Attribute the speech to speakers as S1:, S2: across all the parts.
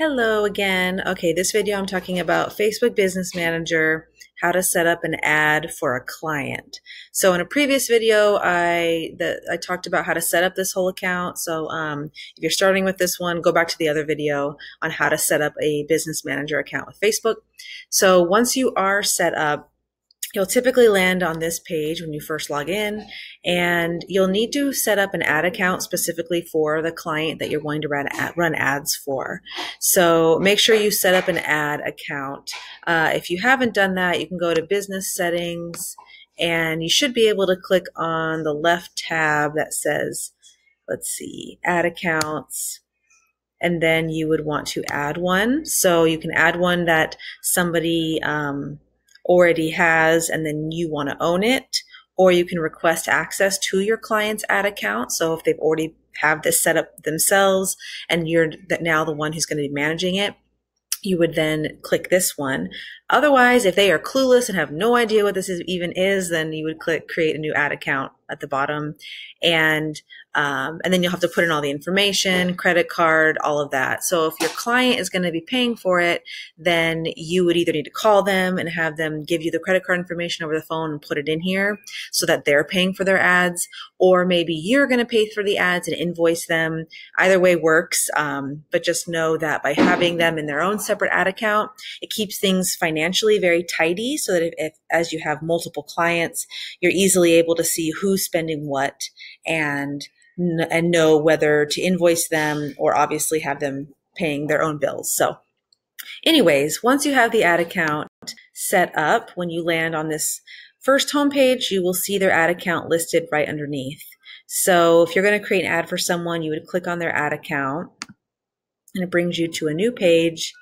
S1: Hello again. Okay, this video I'm talking about Facebook Business Manager, how to set up an ad for a client. So in a previous video, I talked about how to set up this whole account. So if you're starting with this one, go back to the other video on how to set up a business manager account with Facebook. So once you are set up, you'll typically land on this page when you first log in, and you'll need to set up an ad account specifically for the client that you're going to run ads for. So make sure you set up an ad account. If you haven't done that, you can go to Business Settings, and you should be able to click on the left tab that says, let's see, Ad Accounts. And then you would want to add one. So you can add one that somebody already has, and then you want to own it, or you can request access to your client's ad account. So if they've already have this set up themselves and you're now the one who's going to be managing it, you would then click this one. Otherwise, if they are clueless and have no idea what this even is, then you would click create a new ad account at the bottom, and then you'll have to put in all the information, credit card, all of that. So if your client is going to be paying for it, then you would either need to call them and have them give you the credit card information over the phone and put it in here so that they're paying for their ads, or maybe you're going to pay for the ads and invoice them. Either way works, but just know that by having them in their own separate ad account, it keeps things financially very tidy, so that if as you have multiple clients, you're easily able to see who's spending what and know whether to invoice them or obviously have them paying their own bills. So anyways, once you have the ad account set up, when you land on this first homepage, you will see their ad account listed right underneath. So if you're going to create an ad for someone, you would click on their ad account, and it brings you to a new page.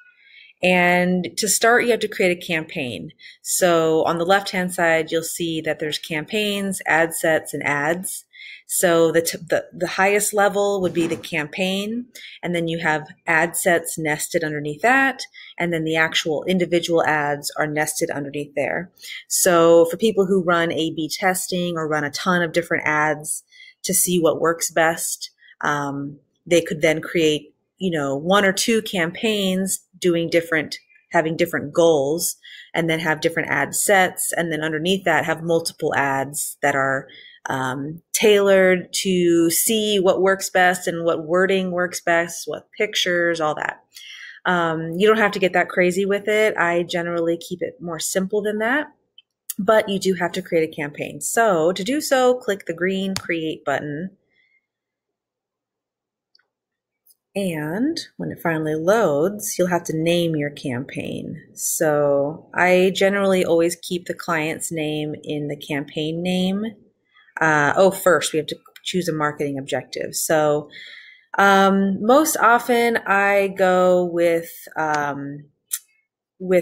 S1: And to start, you have to create a campaign. So on the left-hand side, you'll see that there's campaigns, ad sets, and ads. So the highest level would be the campaign, and then you have ad sets nested underneath that, and then the actual individual ads are nested underneath there. So for people who run A/B testing or run a ton of different ads to see what works best, they could then create, one or two campaigns having different goals, and then have different ad sets, and then underneath that have multiple ads that are tailored to see what works best and what wording works best, what pictures, all that. You don't have to get that crazy with it. I generally keep it more simple than that, but you do have to create a campaign. So to do so, click the green Create button. And when it finally loads, you'll have to name your campaign. So I generally always keep the client's name in the campaign name. First we have to choose a marketing objective. So most often I go with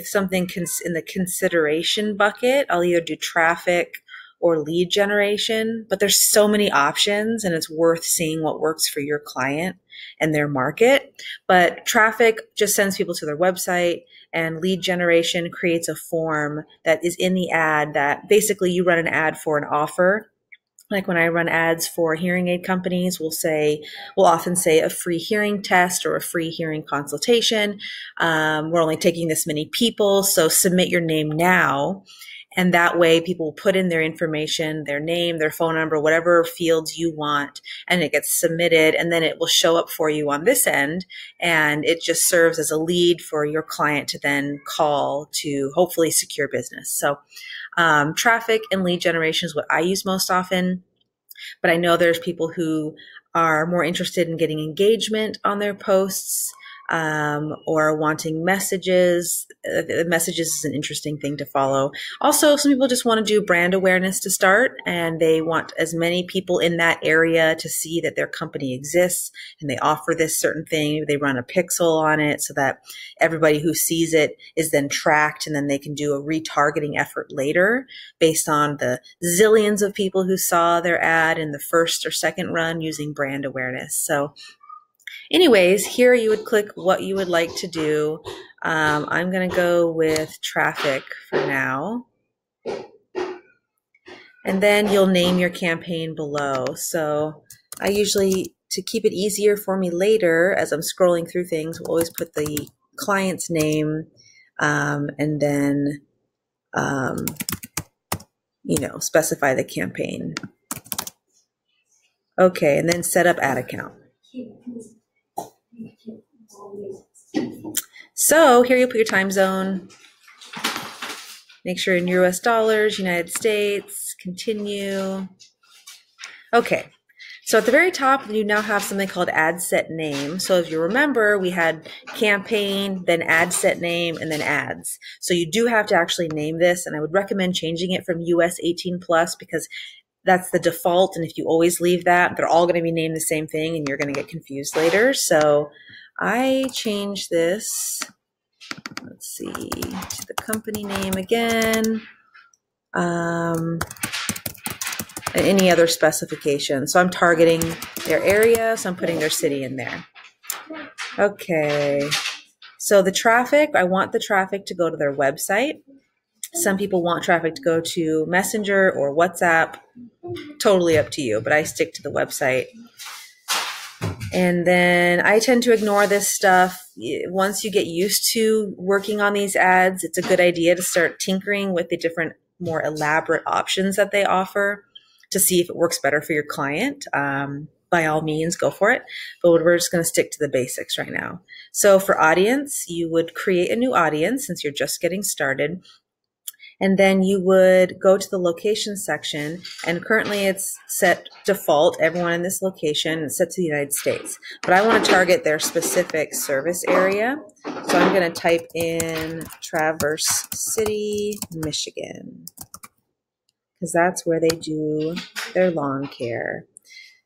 S1: something in the consideration bucket. I'll either do traffic or lead generation, but there's so many options, and it's worth seeing what works for your client and their market. But traffic just sends people to their website, and lead generation creates a form that is in the ad that basically you run an ad for an offer. Like when I run ads for hearing aid companies, we'll often say a free hearing test or a free hearing consultation. We're only taking this many people, so submit your name now. And that way people will put in their information, their name, their phone number, whatever fields you want, and it gets submitted, and then it will show up for you on this end, and it just serves as a lead for your client to then call to hopefully secure business. So traffic and lead generation is what I use most often, but I know there's people who are more interested in getting engagement on their posts, or wanting messages. Messages is an interesting thing to follow. Also, some people just want to do brand awareness to start, and they want as many people in that area to see that their company exists and they offer this certain thing. They run a pixel on it so that everybody who sees it is then tracked, and then they can do a retargeting effort later based on the zillions of people who saw their ad in the first or second run using brand awareness. So anyways, here you would click what you would like to do. I'm going to go with traffic for now. And then you'll name your campaign below. So I usually to keep it easier for me later, as I'm scrolling through things, we'll always put the client's name and then, specify the campaign. Okay, and then set up ad account. So here you put your time zone. Make sure in US dollars, United States, continue. Okay, so at the very top, you now have something called ad set name. So if you remember, we had campaign, then ad set name, and then ads. So you do have to actually name this, and I would recommend changing it from US 18 plus because that's the default. And if you always leave that, they're all going to be named the same thing and you're going to get confused later. So I change this, let's see, to the company name again, and any other specification. So I'm targeting their area, so I'm putting their city in there. Okay, so the traffic, I want the traffic to go to their website. Some people want traffic to go to Messenger or WhatsApp. Totally up to you, but I stick to the website. And then I tend to ignore this stuff. Once you get used to working on these ads, it's a good idea to start tinkering with the different, more elaborate options that they offer to see if it works better for your client. By all means, go for it. But we're just going to stick to the basics right now. So for audience, you would create a new audience since you're just getting started. And then you would go to the location section, and currently it's set default, everyone in this location, it's set to the United States. But I want to target their specific service area. So I'm going to type in Traverse City, Michigan, because that's where they do their lawn care.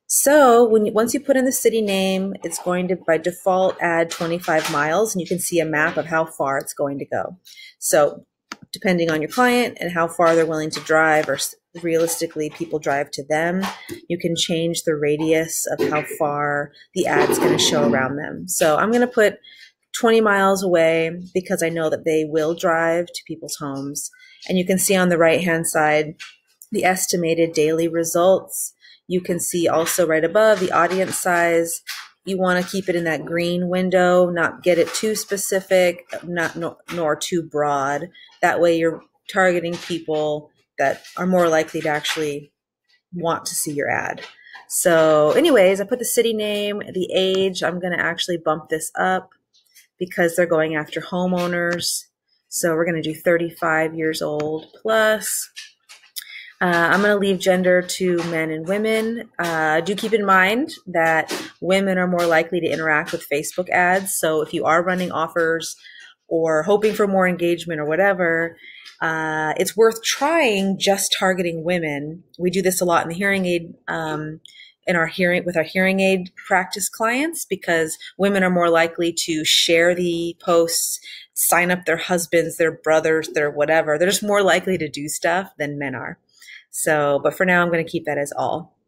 S1: So once you put in the city name, it's going to, by default, add 25 miles, and you can see a map of how far it's going to go. So depending on your client and how far they're willing to drive, or realistically people drive to them, you can change the radius of how far the ad's going to show around them. So I'm going to put 20 miles away because I know that they will drive to people's homes. And you can see on the right-hand side the estimated daily results. You can see also right above the audience size. You want to keep it in that green window, not get it too specific, nor too broad. That way you're targeting people that are more likely to actually want to see your ad. So anyways, I put the city name, the age. I'm going to actually bump this up because they're going after homeowners. So we're going to do 35 years old plus. I'm going to leave gender to men and women. Do keep in mind that women are more likely to interact with Facebook ads. So if you are running offers or hoping for more engagement or whatever, it's worth trying just targeting women. We do this a lot in the hearing aid, with our hearing aid practice clients, because women are more likely to share the posts, sign up their husbands, their brothers, their whatever. They're just more likely to do stuff than men are. So, but for now, I'm going to keep that as all.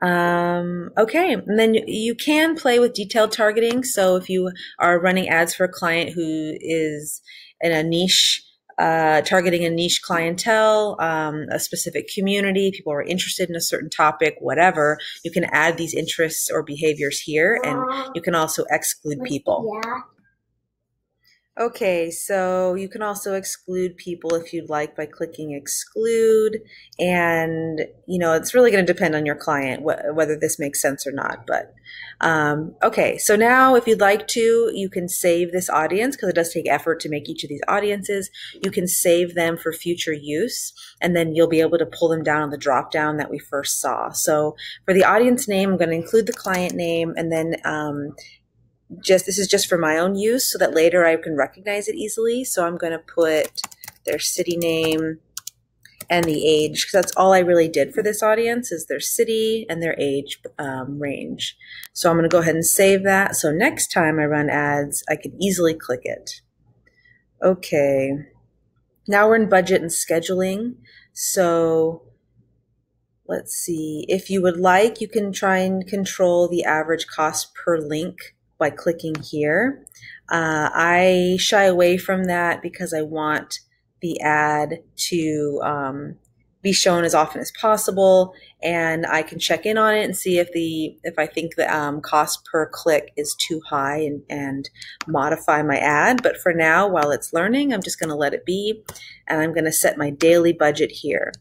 S1: Okay, and then you can play with detailed targeting. So if you are running ads for a client who is in a niche, targeting a niche clientele, a specific community, people are interested in a certain topic, whatever, you can add these interests or behaviors here, and you can also exclude people. Okay, so you can also exclude people if you'd like by clicking exclude, and it's really going to depend on your client whether this makes sense or not. But okay, so now if you'd like to, you can save this audience because it does take effort to make each of these audiences. You can save them for future use, and then you'll be able to pull them down on the drop down that we first saw. So for the audience name, I'm going to include the client name, and then this is just for my own use so that later I can recognize it easily. So I'm going to put their city name and the age, because that's all I really did for this audience is their city and their age range. So I'm going to go ahead and save that. So next time I run ads, I can easily click it. Okay. Now we're in budget and scheduling. So let's see. If you would like, you can try and control the average cost per link by clicking here. I shy away from that because I want the ad to be shown as often as possible, and I can check in on it and see if I think the cost per click is too high, and modify my ad. But for now, while it's learning, I'm just going to let it be, and I'm going to set my daily budget here.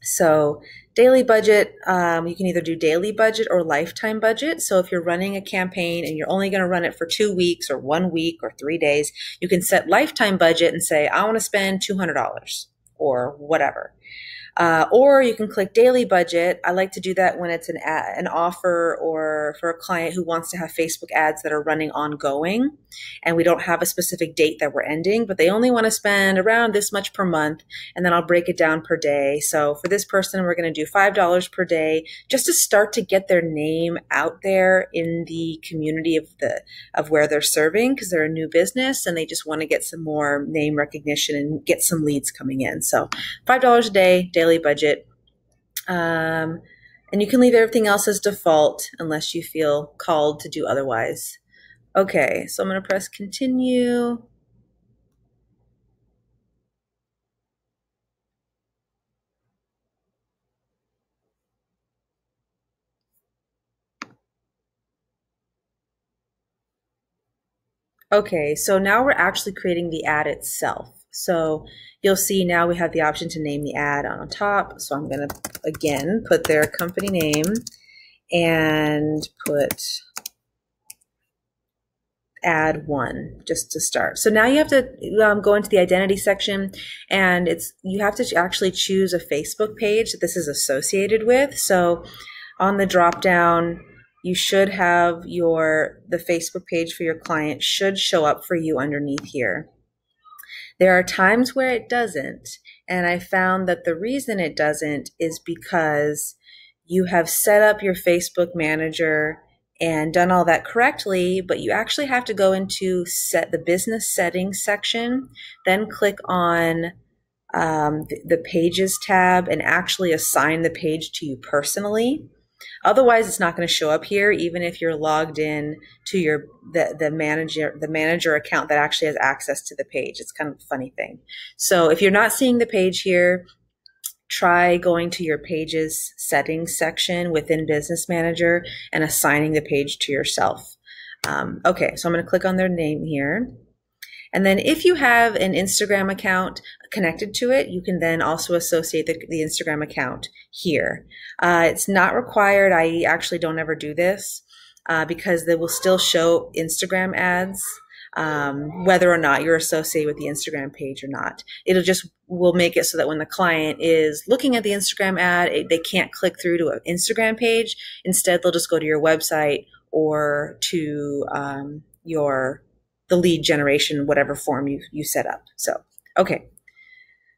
S1: So daily budget, you can either do daily budget or lifetime budget. So if you're running a campaign and you're only going to run it for 2 weeks or 1 week or 3 days, you can set lifetime budget and say, I want to spend $200 or whatever. Or you can click daily budget. I like to do that when it's an offer or for a client who wants to have Facebook ads that are running ongoing, and we don't have a specific date that we're ending, but they only want to spend around this much per month, and then I'll break it down per day. So for this person, we're going to do $5 per day just to start to get their name out there in the community of where they're serving, because they're a new business and they just want to get some more name recognition and get some leads coming in. So $5 a day, daily budget. And you can leave everything else as default unless you feel called to do otherwise. Okay, so I'm going to press continue. Okay, so now we're actually creating the ad itself. So you'll see now we have the option to name the ad on top. So I'm going to, again, put their company name and put ad 1 just to start. So now you have to go into the identity section, and you have to actually choose a Facebook page that this is associated with. So on the drop down, you should have the Facebook page for your client should show up for you underneath here. There are times where it doesn't, and I found that the reason it doesn't is because you have set up your Facebook manager and done all that correctly, but you actually have to go into the business settings section, then click on the pages tab and actually assign the page to you personally. Otherwise, it's not going to show up here, even if you're logged in to the manager account that actually has access to the page. It's kind of a funny thing. So if you're not seeing the page here, try going to your pages settings section within Business Manager and assigning the page to yourself. Okay, so I'm going to click on their name here. And then if you have an Instagram account connected to it, you can then also associate the Instagram account here. It's not required. I actually don't ever do this because they will still show Instagram ads whether or not you're associated with the Instagram page or not. Will make it so that when the client is looking at the Instagram ad, they can't click through to an Instagram page. Instead, they'll just go to your website or to the lead generation, whatever form you set up. So, okay.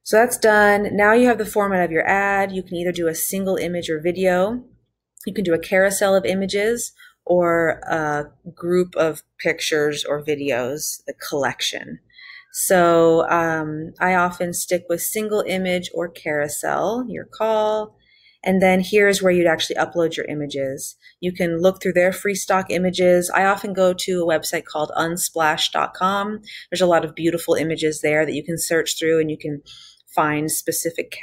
S1: So that's done. Now you have the format of your ad. You can either do a single image or video. You can do a carousel of images or a group of pictures or videos, the collection. So I often stick with single image or carousel, your call. And then here's where you'd actually upload your images. You can look through their free stock images. I often go to a website called unsplash.com. There's a lot of beautiful images there that you can search through, and you can find specific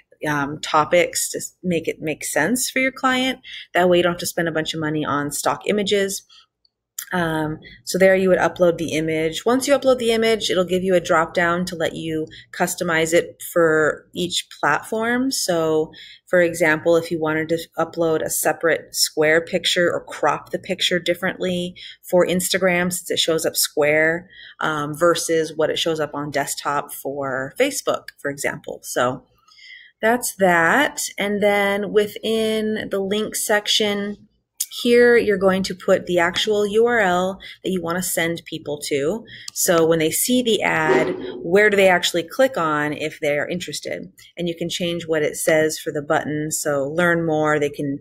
S1: topics to make it make sense for your client. That way you don't have to spend a bunch of money on stock images. So there you would upload the image. Once you upload the image, it'll give you a drop down to let you customize it for each platform. So for example, if you wanted to upload a separate square picture or crop the picture differently for Instagram, since it shows up square versus what it shows up on desktop for Facebook, for example. So that's that. And then within the link section, here, you're going to put the actual URL that you want to send people to. So when they see the ad, where do they actually click on if they're interested? And you can change what it says for the button. So learn more, they can,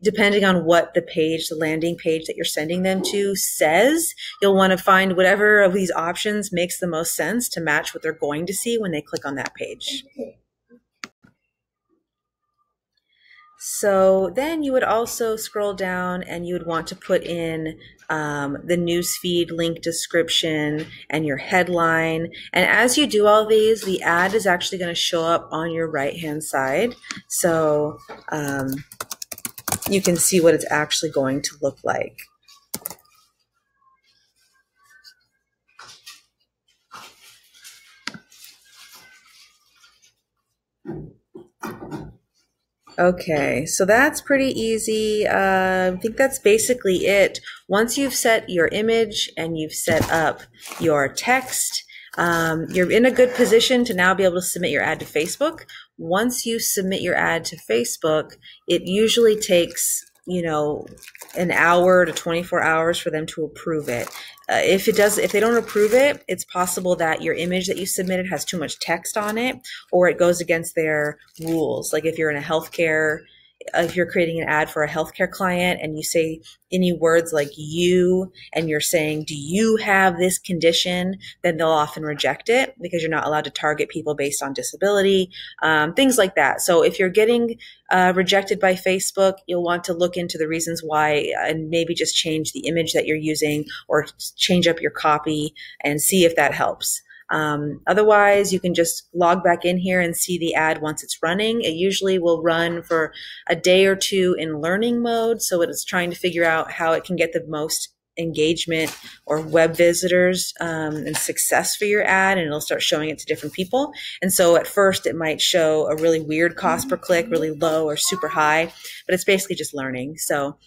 S1: depending on what the landing page that you're sending them to says, you'll want to find whatever of these options makes the most sense to match what they're going to see when they click on that page. So then you would also scroll down and you would want to put in the newsfeed link description and your headline. And as you do all these, the ad is actually going to show up on your right-hand side. So you can see what it's actually going to look like. Okay, so that's pretty easy. I think that's basically it. Once you've set your image and you've set up your text, you're in a good position to now be able to submit your ad to Facebook. Once you submit your ad to Facebook, it usually takes, an hour to 24 hours for them to approve it. If they don't approve it, it's possible that your image that you submitted has too much text on it, or it goes against their rules. Like if you're in a healthcare, if you're creating an ad for a healthcare client and you say any words like you, and you're saying, do you have this condition? Then they'll often reject it because you're not allowed to target people based on disability, things like that. So if you're getting rejected by Facebook, you'll want to look into the reasons why and maybe just change the image that you're using or change up your copy and see if that helps. Otherwise, you can just log back in here and see the ad once it's running. It usually will run for a day or two in learning mode. So it is trying to figure out how it can get the most engagement or web visitors and success for your ad, and it'll start showing it to different people. And so at first it might show a really weird cost per click, really low or super high, but it's basically just learning. So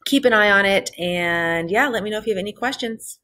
S1: keep an eye on it, and yeah, let me know if you have any questions.